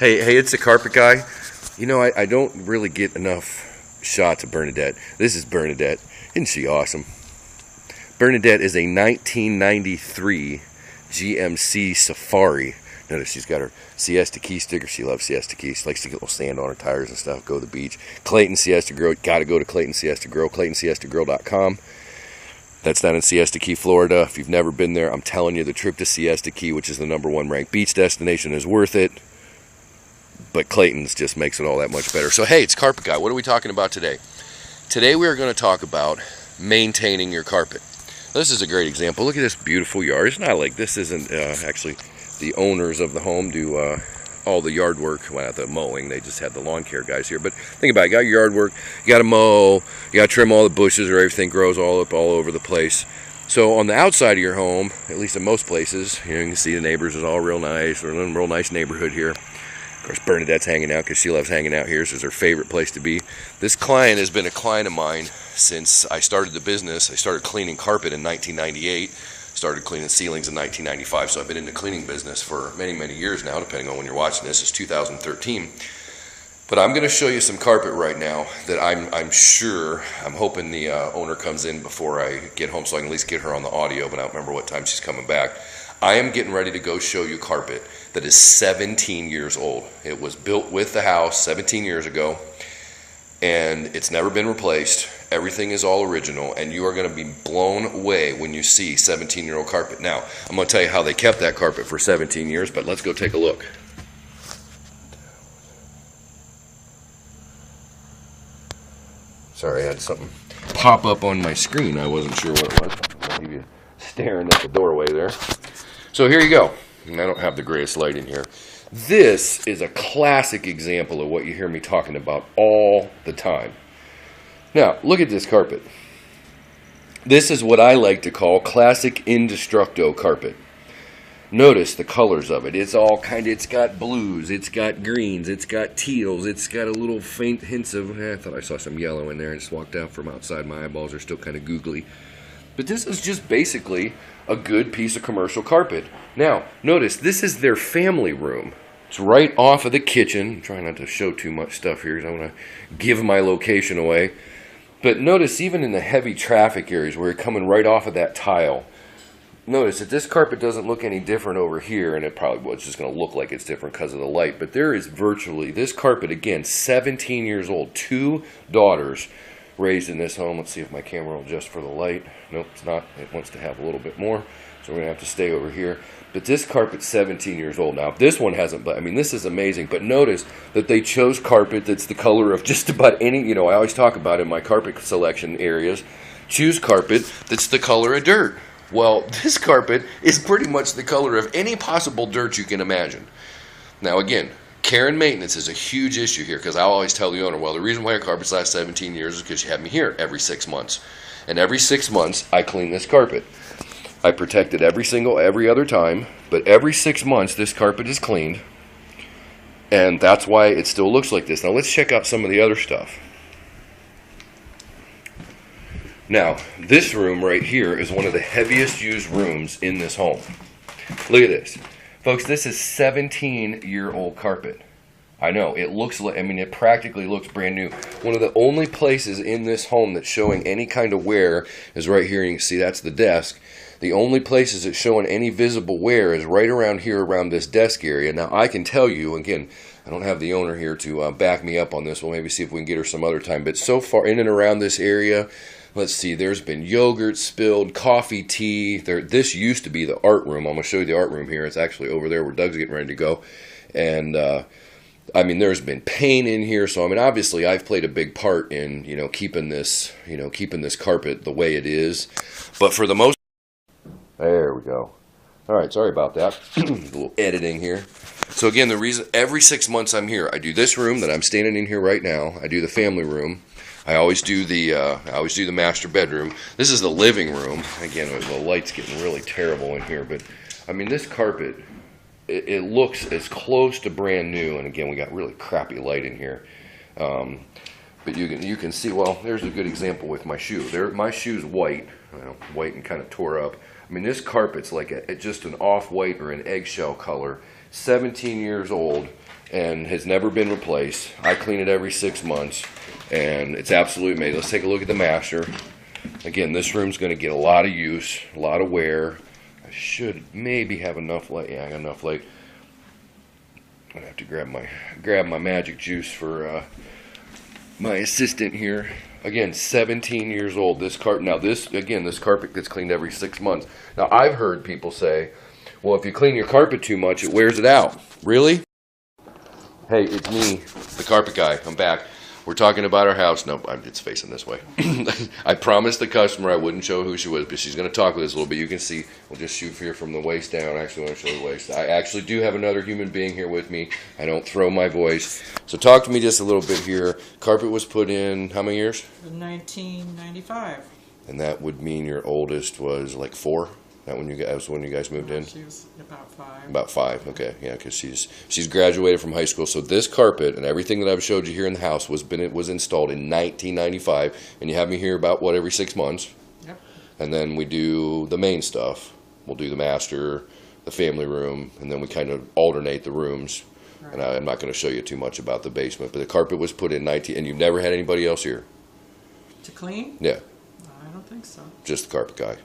Hey, it's the carpet guy. You know, I don't really get enough shots of Bernadette. This is Bernadette. Isn't she awesome? Bernadette is a 1993 GMC Safari. Notice she's got her Siesta Key sticker. She loves Siesta Key. She likes to get a little sand on her tires and stuff, go to the beach. Clayton Siesta Grill. Got to go to Clayton Siesta Grill, ClaytonSiestaGrill.com. That's down in Siesta Key, Florida. If you've never been there, I'm telling you, the trip to Siesta Key, which is the #1 ranked beach destination, is worth it. But Clayton's just makes it all that much better. So, hey, it's Carpet Guy. What are we talking about today? Today we are going to talk about maintaining your carpet. This is a great example. Look at this beautiful yard. It's not like this isn't actually the owners of the home do all the yard work. Well, not the mowing. They just had the lawn care guys here. But think about it. You got your yard work. You got to mow. You got to trim all the bushes or everything grows all over the place. So on the outside of your home, at least in most places, you can see the neighbors is all real nice. We're in a real nice neighborhood here. Of course, Bernadette's hanging out because she loves hanging out here. This is her favorite place to be. This client has been a client of mine since I started the business. I started cleaning carpet in 1998. Started cleaning ceilings in 1995. So I've been in the cleaning business for many, many years now, depending on when you're watching this. It's 2013. But I'm going to show you some carpet right now that I'm hoping the owner comes in before I get home so I can at least get her on the audio, but I don't remember what time she's coming back. I am getting ready to go show you carpet that is 17 years old. It was built with the house 17 years ago, and it's never been replaced. Everything is all original, and you are going to be blown away when you see 17-year-old carpet. Now, I'm going to tell you how they kept that carpet for 17 years, but let's go take a look. Sorry, I had something pop up on my screen. I wasn't sure what it was. I'll leave you staring at the doorway there. So here you go. And I don't have the greatest light in here. This is a classic example of what you hear me talking about all the time. Now, look at this carpet. This is what I like to call classic indestructo carpet. Notice the colors of it. It's got blues, it's got greens, it's got teals, it's got a little faint hints of, I thought I saw some yellow in there. I just walked out from outside. My eyeballs are still kind of googly. But this is just basically a good piece of commercial carpet. Now, notice, this is their family room. It's right off of the kitchen. I'm trying not to show too much stuff here because I want to give my location away. But notice, even in the heavy traffic areas where you're coming right off of that tile, notice that this carpet doesn't look any different over here, and it probably was just going to look like it's different because of the light. But there is virtually, this carpet, again, 17 years old, 2 daughters raised in this home. Let's see if my camera will adjust for the light. Nope, it's not. It wants to have a little bit more, so we're going to have to stay over here. But this carpet's 17 years old now. This one hasn't, but I mean, this is amazing. But notice that they chose carpet that's the color of just about any, you know, I always talk about in my carpet selection areas, choose carpet that's the color of dirt. Well, this carpet is pretty much the color of any possible dirt you can imagine. Now, again, care and maintenance is a huge issue here because I always tell the owner, well, the reason why your carpets last 17 years is because you have me here every 6 months. And every 6 months, I clean this carpet. I protect it every other time, but every 6 months, this carpet is cleaned. And that's why it still looks like this. Now, let's check out some of the other stuff. Now, this room right here is one of the heaviest used rooms in this home. Look at this. Folks, this is 17-year-old carpet. I know, it looks like, I mean, it practically looks brand new. One of the only places in this home that's showing any kind of wear is right here. You can see that's the desk. The only places that's showing any visible wear is right around here, around this desk area. Now, I can tell you, again, I don't have the owner here to back me up on this. We'll maybe see if we can get her some other time. But so far, in and around this area, let's see, there's been yogurt spilled, coffee, tea. This used to be the art room. I'm going to show you the art room here. It's actually over there where Doug's getting ready to go. And, I mean, there's been paint in here. So, I mean, obviously, I've played a big part in, keeping this carpet the way it is. But for the most... There we go. All right, sorry about that. A little editing here. So, again, the reason, every 6 months I'm here, I do this room that I'm standing in here right now. I do the family room. I always do the master bedroom. This is the living room. Again, the light's getting really terrible in here, but I mean, this carpet, it looks as close to brand new. And again, we got really crappy light in here. But you can see. Well, there's a good example with my shoe. My shoe's white, white and kind of tore up. I mean, this carpet's like just an off-white or an eggshell color. 17 years old. and has never been replaced. I clean it every 6 months, and it's absolutely amazing. Let's take a look at the master. Again, this room's going to get a lot of use, a lot of wear. I should maybe have enough light. Yeah, I got enough light. I'm going to have to grab my magic juice for my assistant here. Again, 17 years old. This carpet. Now, this carpet gets cleaned every 6 months. Now, I've heard people say, well, if you clean your carpet too much, it wears it out. Really? Hey, it's me, the carpet guy. I'm back. We're talking about our house. No, it's facing this way. I promised the customer I wouldn't show who she was, but she's going to talk with us a little bit. You can see, we'll just shoot here from the waist down. I actually want to show the waist. I actually do have another human being here with me. I don't throw my voice. So talk to me just a little bit here. Carpet was put in how many years? 1995. And that would mean your oldest was like 4? That when you guys moved in? She was about 5. About 5, okay, yeah, because she's graduated from high school. So this carpet and everything that I've showed you here in the house was installed in 1995, and you have me here about what, every 6 months? Yep. And then we do the main stuff. We'll do the master, the family room, and then we kind of alternate the rooms. Right. And I'm not going to show you too much about the basement, but the carpet was put in and you've never had anybody else here? To clean? Yeah. I don't think so. Just the carpet guy.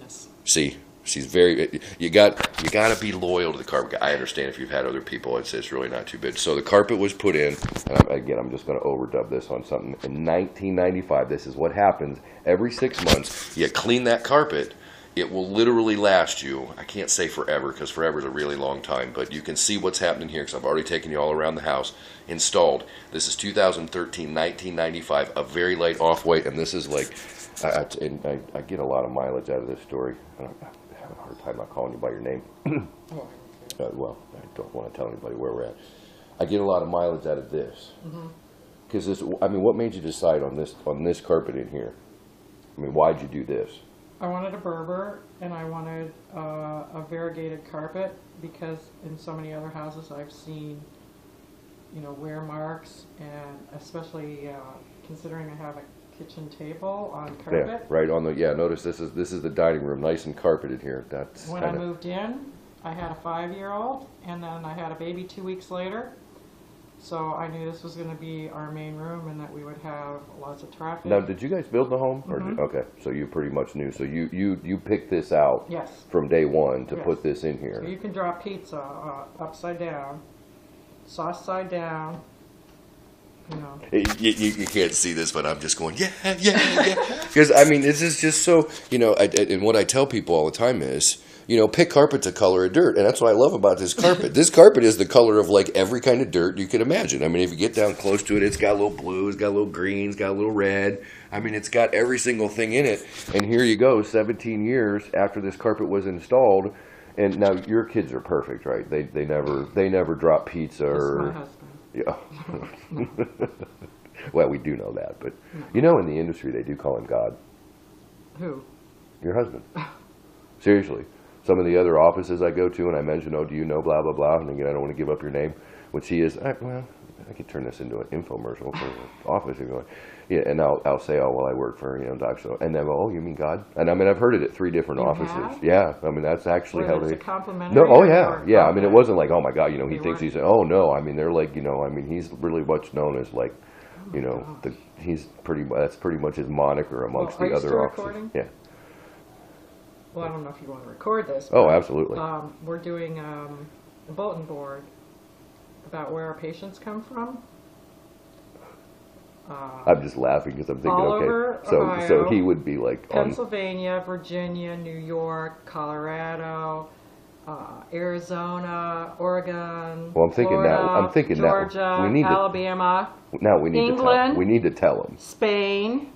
Yes. See, she's very. You got to be loyal to the carpet guy. I understand if you've had other people, it's really not too bad. So the carpet was put in, and again, I'm just going to overdub this on something. In 1995, this is what happens every 6 months. You clean that carpet. It will literally last you. I can't say forever because forever is a really long time, but you can see what's happening here because I've already taken you all around the house. Installed. This is 2013, 1995, a very light off-white, and this is like. I get a lot of mileage out of this story. I have a hard time not calling you by your name. Well, I don't want to tell anybody where we're at. I get a lot of mileage out of this. Because this, I mean, what made you decide on this carpet in here? I mean, why'd you do this? I wanted a Berber, and I wanted a variegated carpet because in so many other houses I've seen, wear marks, and especially considering I have a kitchen table on carpet. Yeah, right on the. Yeah, notice this is the dining room, nice and carpeted here. That's when I moved in. I had a 5-year-old, and then I had a baby 2 weeks later. So I knew this was going to be our main room, and that we would have lots of traffic. Now, did you guys build the home? Okay, so you pretty much knew. So you picked this out. Yes. From day one to put this in here. So you can drop pizza upside down, sauce side down. You can't see this, but I'm just going, yeah. Because, I mean, this is just so, and what I tell people all the time is, pick carpet to color of dirt. And that's what I love about this carpet. This carpet is the color of, like, every kind of dirt you could imagine. I mean, if you get down close to it, it's got a little blue, it's got a little green, it's got a little red. I mean, it's got every single thing in it. And here you go, 17 years after this carpet was installed. And now your kids are perfect, right? They never drop pizza or... That's my husband. Yeah. Well, we do know that, but in the industry they do call him God. Who? Your husband. Seriously. Some of the other offices I go to and I mention, do you know blah, blah, blah, and again, I don't want to give up your name, which he is, I could turn this into an infomercial for the office. Yeah, and I'll say, well, I work for, Doc, so, and then, you mean God? And I mean, I've heard it at 3 different offices. Have? Yeah, I mean, that's actually how they. A complimentary. No, oh yeah, yeah. I mean, it wasn't like, oh my God, he thinks he's. Oh no, I mean, they're like, I mean, he's really much known as like, that's pretty much his moniker amongst the other offices. Recording? Yeah. Well, I don't know if you want to record this. Oh, absolutely. We're doing a bulletin board about where our patients come from. I'm just laughing because I'm thinking, all okay, over so Ohio, so he would be like Pennsylvania, Virginia, New York, Colorado, Arizona, Oregon. Well, I'm thinking Florida, now. I'm thinking Georgia, now. We need Alabama. Now we need England, to. We need to tell them. Spain,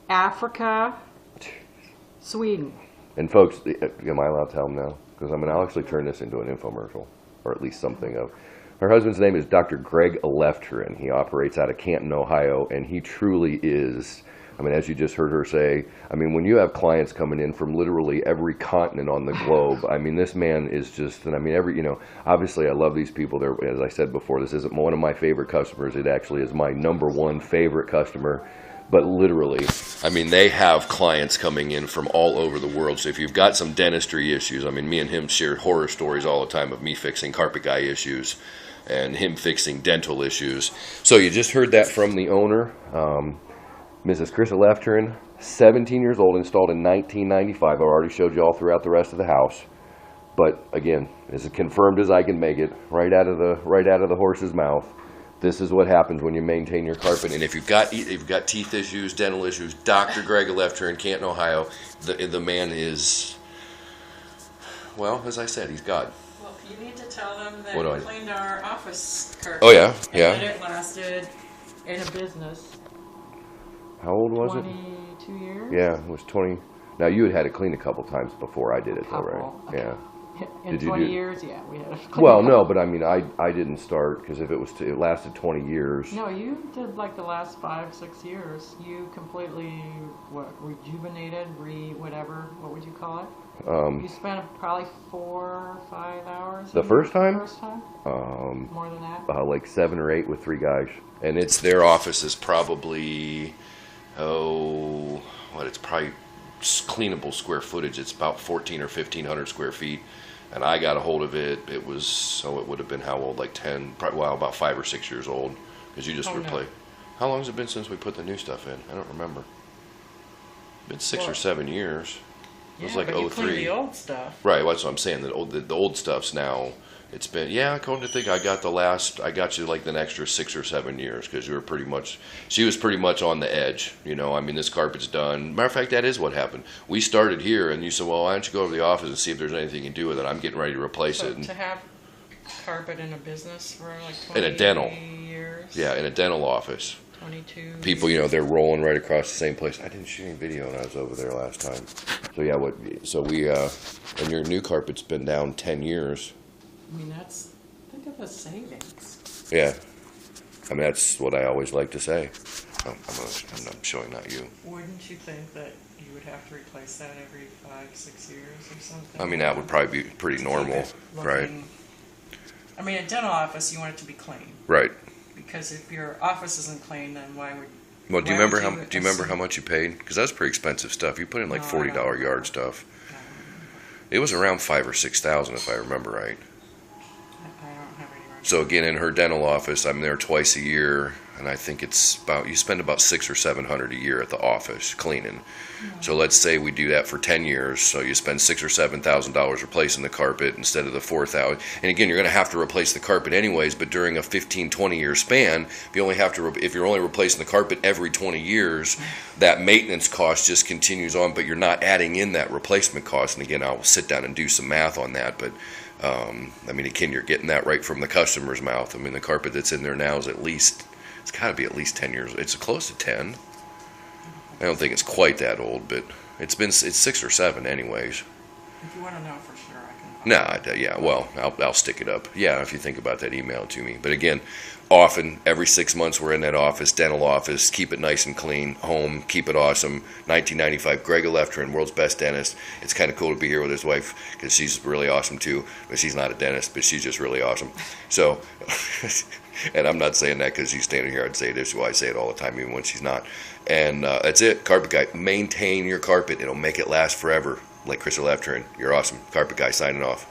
Africa, Sweden. And folks, am I allowed to tell them now? Because I'll actually turn this into an infomercial, or at least something of. Her husband's name is Dr. Greg Aleftrin. He operates out of Canton, Ohio, and he truly is, I mean, as you just heard her say, I mean, when you have clients coming in from literally every continent on the globe, I mean, this man is just, and I mean, obviously I love these people. They're, as I said before, this isn't one of my favorite customers. It actually is my #1 favorite customer. But literally, I mean, they have clients coming in from all over the world. So if you've got some dentistry issues, I mean, me and him share horror stories all the time of me fixing carpet guy issues and him fixing dental issues. So you just heard that from the owner, Mrs. Krista Lefterin, 17 years old, installed in 1995. I already showed you all throughout the rest of the house. But again, as confirmed as I can make it, right out of the horse's mouth. This is what happens when you maintain your carpet. And if you've got teeth issues, dental issues, Dr. Greg Lefter in Canton, Ohio, the man is, well, as I said, he's God. Well, you need to tell them that What do we I- cleaned our office carpet. Oh yeah, yeah. And it lasted in a business How old was it? 22 years. Yeah, it was 20. Now you had it cleaned a couple times before I did it, though, right? Couple. Yeah. In Did you 20 do- years, yeah, we had a Well, no, but I mean, I didn't start because if it lasted 20 years. No, you did like the last 5-6 years. You completely rejuvenated, what would you call it? You spent probably 4 or 5 hours. The first time? First time? More than that? Like 7 or 8 with 3 guys. And it's their office is probably, it's probably cleanable square footage. It's about 14 or 1,500 square feet. And I got a hold of it. It would have been how old? Like 10, probably, well, about 5 or 6 years old. Because you just replay. No. How long has it been since we put the new stuff in? I don't remember. It's been 6 or 7 years. It was like but you 03. cleaned the old stuff. Right, that's what I'm saying. The old stuff's now. It's been, come to think, I got you like the extra 6 or 7 years because she was pretty much on the edge. I mean, this carpet's done. Matter of fact, that is what happened. We started here and you said, well, why don't you go to the office and see if there's anything you can do with it? I'm getting ready to replace So it. And to have carpet in a business for like 20 in a dental. years. Yeah, in a dental office. 22. People, they're rolling right across the same place. I didn't shoot any video when I was over there last time. So yeah, and your new carpet's been down 10 years. I mean, think of the savings. Yeah. I mean, that's what I always like to say. I'm not showing, not you. Wouldn't you think that you would have to replace that every 5-6 years or something? I mean, that would probably be pretty normal, right? I mean, a dental office, you want it to be clean. Right. Because if your office isn't clean, then why would... Well, do you remember how much you paid? Because that's pretty expensive stuff. You put in like $40 yard stuff. It was around $5,000 or $6,000 if I remember right. I don't have any record. So again, in her dental office, I'm there twice a year, and I think you spend about $600 or $700 a year at the office cleaning. So let's say we do that for 10 years. So you spend $6,000 or $7,000 replacing the carpet instead of the $4,000. And again, you're going to have to replace the carpet anyways. But during a 15-20 year span, if you're only replacing the carpet every 20 years, that maintenance cost just continues on. But you're not adding in that replacement cost. And again, I'll sit down and do some math on that. But I mean, again, you're getting that right from the customer's mouth. I mean, the carpet that's in there now is it's got to be at least 10 years. It's close to 10. I don't think it's quite that old, but it's 6 or 7 anyways. If you want to know for sure, I can... Yeah, well, I'll stick it up. Yeah, if you think about that, email it to me. But again, often, every 6 months we're in that office, dental office, keep it nice and clean, home, keep it awesome. 1995, Greg Lefterin, world's best dentist. It's kind of cool to be here with his wife because she's really awesome too. But she's not a dentist, but she's just really awesome. So, and I'm not saying that because she's standing here. I'd say this, well, I say it all the time, even when she's not. And that's it, Carpet Guy. Maintain your carpet. It'll make it last forever. Like Krista Lefterin, you're awesome. Carpet Guy signing off.